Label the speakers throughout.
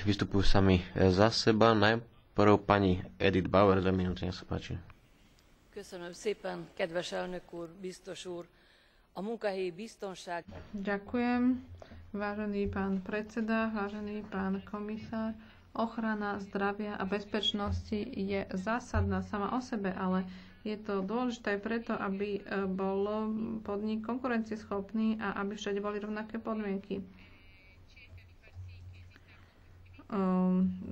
Speaker 1: vystupujú sami za seba. Najprv pani Edith Bauer, 2 minúty, nech sa páči.
Speaker 2: Köszönöm szépen, kedves elnök úr, biztos úr! A munkahelyi biztonság...
Speaker 3: Ďakujem, vážený pán predseda, vážený pán komisár. Ochrana zdravia a bezpečnosti je zásadná sama o sebe, ale je to dôležité preto, aby bol podnik konkurencieschopný a aby všade boli rovnaké podmienky.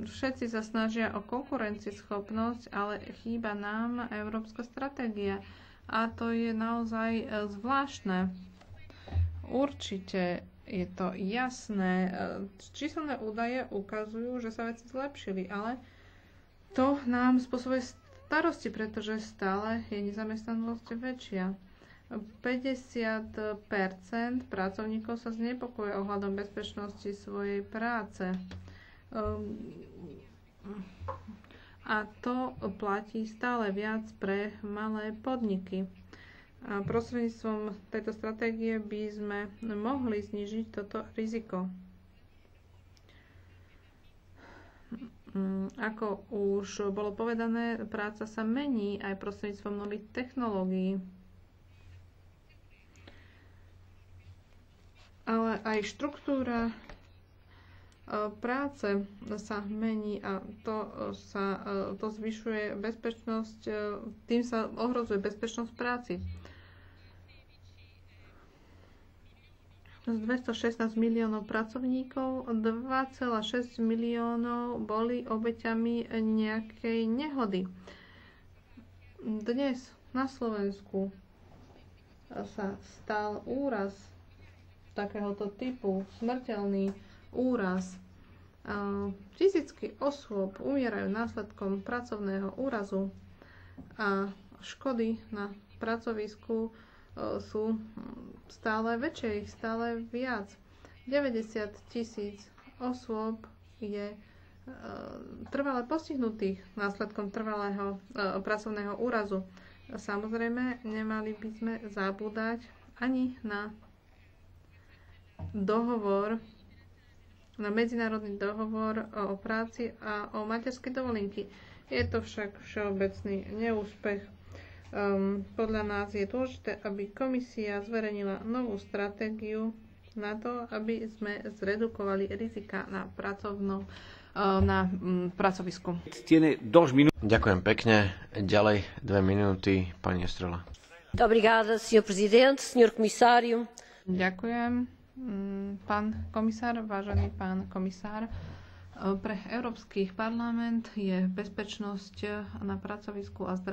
Speaker 3: Všetci sa snažia o konkurencieschopnosť, ale chýba nám európska stratégia. A to je naozaj zvláštne. Určite je to jasné. Číselné údaje ukazujú, že sa veci zlepšili, ale to nám spôsobuje starosti, pretože stále je nezamestnanosť väčšia. 50% pracovníkov sa znepokojuje ohľadom bezpečnosti svojej práce. A to platí stále viac pre malé podniky. A prostredníctvom tejto stratégie by sme mohli znižiť toto riziko. Ako už bolo povedané, práca sa mení aj prostredníctvom nových technológií. Ale aj štruktúra práce sa mení a to zvyšuje bezpečnosť, tým sa ohrozuje bezpečnosť práci. Z 216 miliónov pracovníkov 2,6 miliónov boli obeťami nejakej nehody. Dnes na Slovensku sa stal úraz takéhoto typu, smrteľný úraz. Tisícky osôb umierajú následkom pracovného úrazu a škody na pracovisku sú stále väčšie, stále viac. 90 000 osôb je trvale postihnutých následkom trvalého pracovného úrazu. Samozrejme, nemali by sme zabúdať ani na medzinárodný dohovor o práci a o materskej dovolenky. Je to však všeobecný neúspech. Podľa nás je dôležité, aby komisia zverejnila novú stratégiu na to, aby sme zredukovali rizika na pracovisku.
Speaker 1: Ďakujem pekne. Ďalej 2 minúty, pani Estrela.
Speaker 2: Obrigada, senhor presidente, senhor comissário.
Speaker 3: Ďakujem. Pán komisár, vážený pán komisár, pre Európsky parlament je bezpečnosť na pracovisku a zdravie